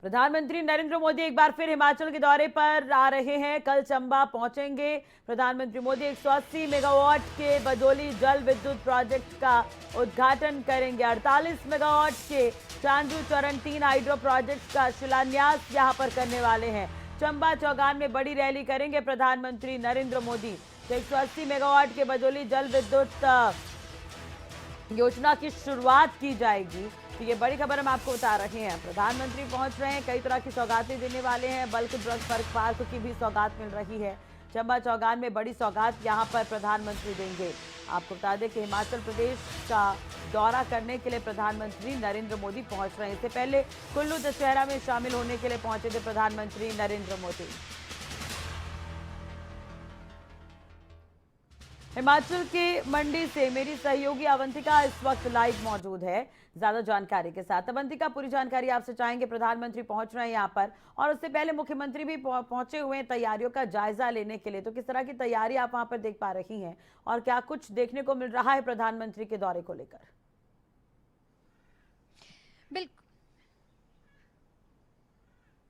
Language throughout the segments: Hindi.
प्रधानमंत्री नरेंद्र मोदी एक बार फिर हिमाचल के दौरे पर आ रहे हैं। कल चंबा पहुंचेंगे प्रधानमंत्री मोदी। 180 मेगावाट के बजोली जल विद्युत प्रोजेक्ट का उद्घाटन करेंगे। 48 मेगावाट के चांजू चरण 3 हाइड्रो प्रोजेक्ट का शिलान्यास यहां पर करने वाले हैं। चंबा चौगान में बड़ी रैली करेंगे प्रधानमंत्री नरेंद्र मोदी। 180 मेगावाट के बजोली जल विद्युत योजना की शुरुआत की जाएगी। तो ये बड़ी खबर हम आपको बता रहे हैं। प्रधानमंत्री पहुंच रहे हैं, कई तरह की सौगातें देने वाले हैं। बल्क ड्रग पार्क की भी सौगात मिल रही है। चंबा चौगान में बड़ी सौगात यहां पर प्रधानमंत्री देंगे। आपको बता दें कि हिमाचल प्रदेश का दौरा करने के लिए प्रधानमंत्री नरेंद्र मोदी पहुंच रहे हैं। इससे पहले कुल्लू दशहरा में शामिल होने के लिए पहुंचे थे प्रधानमंत्री नरेंद्र मोदी। हिमाचल के मंडी से मेरी सहयोगी अवंतिका इस वक्त लाइव मौजूद है ज्यादा जानकारी के साथ। अवंतिका, पूरी जानकारी आपसे चाहेंगे। प्रधानमंत्री पहुंच रहे हैं यहाँ पर और उससे पहले मुख्यमंत्री भी पहुंचे हुए हैं तैयारियों का जायजा लेने के लिए। तो किस तरह की तैयारी आप वहां पर देख पा रही हैं और क्या कुछ देखने को मिल रहा है प्रधानमंत्री के दौरे को लेकर? बिल्कुल,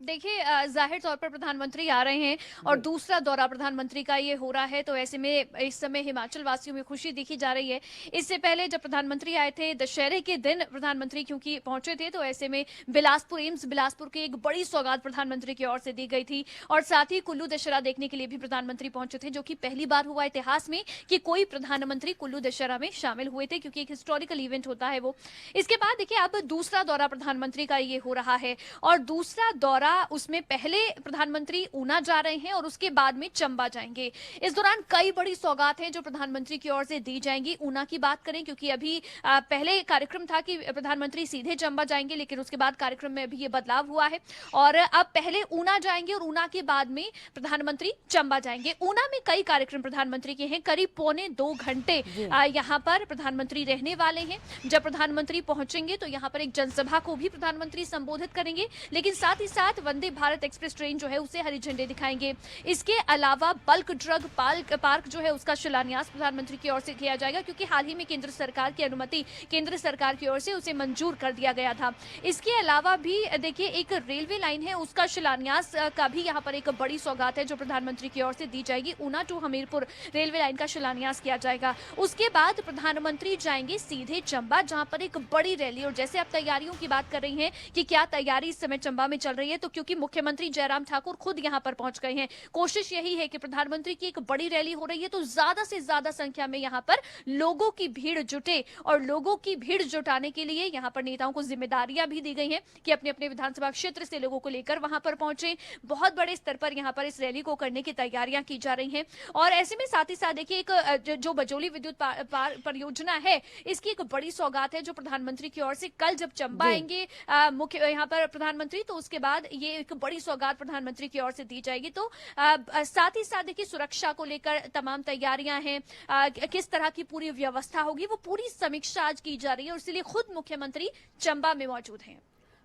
देखिए जाहिर तौर पर प्रधानमंत्री आ रहे हैं और दूसरा दौरा प्रधानमंत्री का ये हो रहा है, तो ऐसे में इस समय हिमाचल वासियों में खुशी दिखी जा रही है। इससे पहले जब प्रधानमंत्री आए थे दशहरे के दिन, प्रधानमंत्री क्योंकि पहुंचे थे, तो ऐसे में बिलासपुर एम्स बिलासपुर की एक बड़ी सौगात प्रधानमंत्री की ओर से दी गई थी। और साथ ही कुल्लू दशहरा देखने के लिए भी प्रधानमंत्री पहुंचे थे, जो कि पहली बार हुआ इतिहास में कि कोई प्रधानमंत्री कुल्लू दशहरा में शामिल हुए थे, क्योंकि एक हिस्टोरिकल इवेंट होता है वो। इसके बाद देखिए अब दूसरा दौरा प्रधानमंत्री का ये हो रहा है और दूसरा दौरा, उसमें पहले प्रधानमंत्री ऊना जा रहे हैं और उसके बाद में चंबा जाएंगे। इस दौरान कई बड़ी सौगात हैं जो प्रधानमंत्री की ओर से दी जाएंगी। ऊना की बात करें, क्योंकि अभी पहले कार्यक्रम था कि प्रधानमंत्री सीधे चंबा जाएंगे, लेकिन उसके बाद कार्यक्रम में अभी ये बदलाव हुआ है और अब पहले ऊना जाएंगे और ऊना के बाद में प्रधानमंत्री चंबा जाएंगे। ऊना में कई कार्यक्रम प्रधानमंत्री के हैं, करीब 1.25 घंटे यहाँ पर प्रधानमंत्री रहने वाले हैं। जब प्रधानमंत्री पहुंचेंगे तो यहाँ पर एक जनसभा को भी प्रधानमंत्री संबोधित करेंगे, लेकिन साथ ही साथ वंदे भारत एक्सप्रेस ट्रेन जो है उसे हरी झंडी दिखाएंगे। इसके अलावा बल्क ड्रग पार्क जो है उसका शिलान्यास प्रधानमंत्री की ओर से किया जाएगा, क्योंकि हाल ही में केंद्र सरकार की अनुमति केंद्र सरकार की ओर से उसे मंजूर कर दिया गया था। इसके अलावा भी देखिए एक रेलवे लाइन है, उसका शिलान्यास का भी यहाँ पर एक बड़ी सौगात है जो प्रधानमंत्री की ओर से दी जाएगी। Una to Hamirpur railway line का शिलान्यास किया जाएगा। उसके बाद प्रधानमंत्री जाएंगे सीधे चंबा, जहां पर एक बड़ी रैली, और जैसे आप तैयारियों की बात कर रही हैं कि क्या तैयारी इस समय चंबा में चल रही है, तो क्योंकि मुख्यमंत्री जयराम ठाकुर खुद यहां पर पहुंच गए हैं, कोशिश यही है कि प्रधानमंत्री की एक बड़ी रैली हो रही है तो ज्यादा से ज्यादा संख्या में यहां पर लोगों की भीड़ जुटे। और लोगों की भीड़ जुटाने के लिए यहां पर नेताओं को जिम्मेदारियां भी दी गई हैं कि अपने अपने विधानसभा क्षेत्र से लोगों को लेकर वहां पर पहुंचे। बहुत बड़े स्तर पर यहां पर इस रैली को करने की तैयारियां की जा रही हैं। और ऐसे में साथ ही साथ देखिए एक जो बजोली विद्युत परियोजना है, इसकी एक बड़ी सौगात है जो प्रधानमंत्री की ओर से कल जब चंबा आएंगे मुख्य यहाँ पर प्रधानमंत्री, तो उसके बाद ये एक बड़ी सौगात प्रधानमंत्री की ओर से दी जाएगी। तो साथ ही साथ देखिए सुरक्षा को लेकर तमाम तैयारियां हैं, किस तरह की पूरी व्यवस्था होगी वो पूरी समीक्षा आज की जा रही है और इसलिए खुद मुख्यमंत्री चंबा में मौजूद हैं।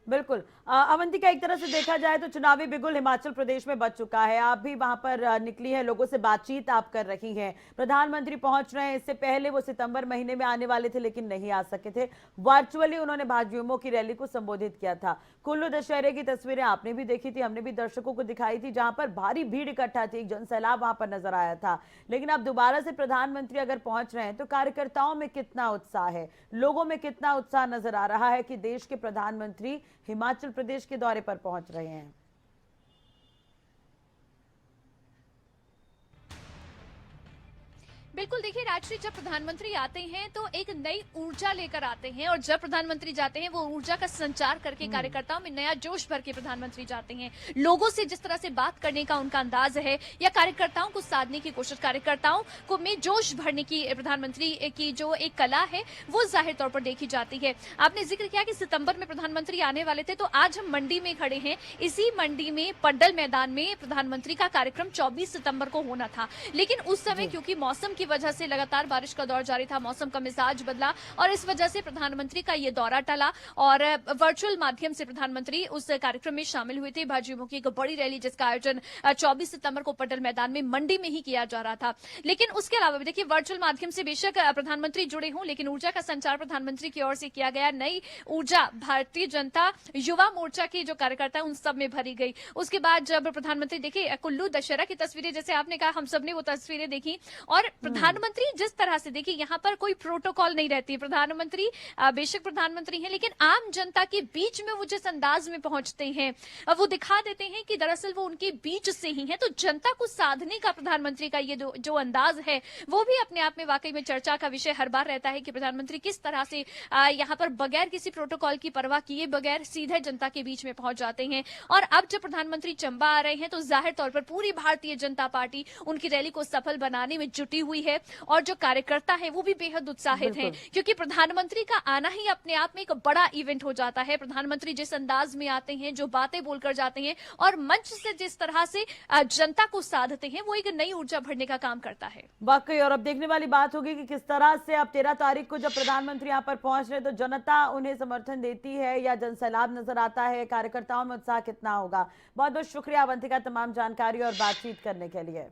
बिल्कुल अवंतिका, एक तरह से देखा जाए तो चुनावी बिगुल हिमाचल प्रदेश में बच चुका है। आप भी वहां पर निकली हैं, लोगों से बातचीत आप कर रही हैं। प्रधानमंत्री पहुंच रहे हैं, इससे पहले वो सितंबर महीने में आने वाले थे लेकिन नहीं आ सके थे। वर्चुअली उन्होंने भाजयुमो की रैली को संबोधित किया था। कुल्लू दशहरे की तस्वीरें आपने भी देखी थी, हमने भी दर्शकों को दिखाई थी, जहां पर भारी भीड़ इकट्ठा थी, एक जनसैलाब वहां पर नजर आया था। लेकिन अब दोबारा से प्रधानमंत्री अगर पहुंच रहे हैं तो कार्यकर्ताओं में कितना उत्साह है, लोगों में कितना उत्साह नजर आ रहा है कि देश के प्रधानमंत्री हिमाचल प्रदेश के दौरे पर पहुंच रहे हैं। बिल्कुल, देखिए राजश्री, जब प्रधानमंत्री आते हैं तो एक नई ऊर्जा लेकर आते हैं और जब प्रधानमंत्री जाते हैं वो ऊर्जा का संचार करके कार्यकर्ताओं में नया जोश भर के प्रधानमंत्री जाते हैं। लोगों से जिस तरह से बात करने का उनका अंदाज है या कार्यकर्ताओं को साधने की कोशिश, कार्यकर्ताओं को में जोश भरने की प्रधानमंत्री की जो एक कला है वो जाहिर तौर पर देखी जाती है। आपने जिक्र किया कि सितंबर में प्रधानमंत्री आने वाले थे, तो आज हम मंडी में खड़े हैं। इसी मंडी में पड्डल मैदान में प्रधानमंत्री का कार्यक्रम 24 सितंबर को होना था, लेकिन उस समय क्योंकि मौसम की वजह से लगातार बारिश का दौर जारी था, मौसम का मिजाज बदला और इस वजह से प्रधानमंत्री का ये दौरा टला और वर्चुअल माध्यम से प्रधानमंत्री उस कार्यक्रम में शामिल हुए थे। भाजयुमो की एक बड़ी रैली जिसका आयोजन 24 सितंबर को पटल मैदान में मंडी में ही किया जा रहा था। लेकिन उसके अलावा भी देखिए, वर्चुअल माध्यम से बेशक प्रधानमंत्री जुड़े हों, लेकिन ऊर्जा का संचार प्रधानमंत्री की ओर से किया गया। नई ऊर्जा भारतीय जनता युवा मोर्चा के जो कार्यकर्ता उन सब में भरी गई। उसके बाद जब प्रधानमंत्री देखिए कुल्लू दशहरा की तस्वीरें, जैसे आपने कहा, हम सब ने वो तस्वीरें देखी और प्रधानमंत्री जिस तरह से देखिए, यहाँ पर कोई प्रोटोकॉल नहीं रहती। प्रधानमंत्री बेशक प्रधानमंत्री हैं, लेकिन आम जनता के बीच में वो जिस अंदाज में पहुंचते हैं, वो दिखा देते हैं कि दरअसल वो उनके बीच से ही हैं। तो जनता को साधने का प्रधानमंत्री का ये जो अंदाज है, वो भी अपने आप में वाकई में चर्चा का विषय हर बार रहता है कि प्रधानमंत्री किस तरह से यहाँ पर बगैर किसी प्रोटोकॉल की परवाह किए बगैर सीधे जनता के बीच में पहुंच जाते हैं। और अब जब प्रधानमंत्री चंबा आ रहे हैं तो जाहिर तौर पर पूरी भारतीय जनता पार्टी उनकी रैली को सफल बनाने में जुटी हुई है और जो कार्यकर्ता है वो भी बेहद उत्साहित हैं, क्योंकि प्रधानमंत्री का आना ही अपने आप में एक बड़ा इवेंट हो जाता है। प्रधानमंत्री जिस अंदाज में आते हैं, जो बातें बोलकर जाते हैं और मंच से जिस तरह से जनता को साधते हैं, वो एक नई ऊर्जा भरने का काम करता है। वाकई, और अब देखने वाली बात होगी कि किस तरह से अब 13 तारीख को जब प्रधानमंत्री यहाँ पर पहुंच रहे तो जनता उन्हें समर्थन देती है या जनसैलाब नजर आता है, कार्यकर्ताओं में उत्साह कितना होगा। बहुत बहुत शुक्रिया अवंतिका, तमाम जानकारी और बातचीत करने के लिए।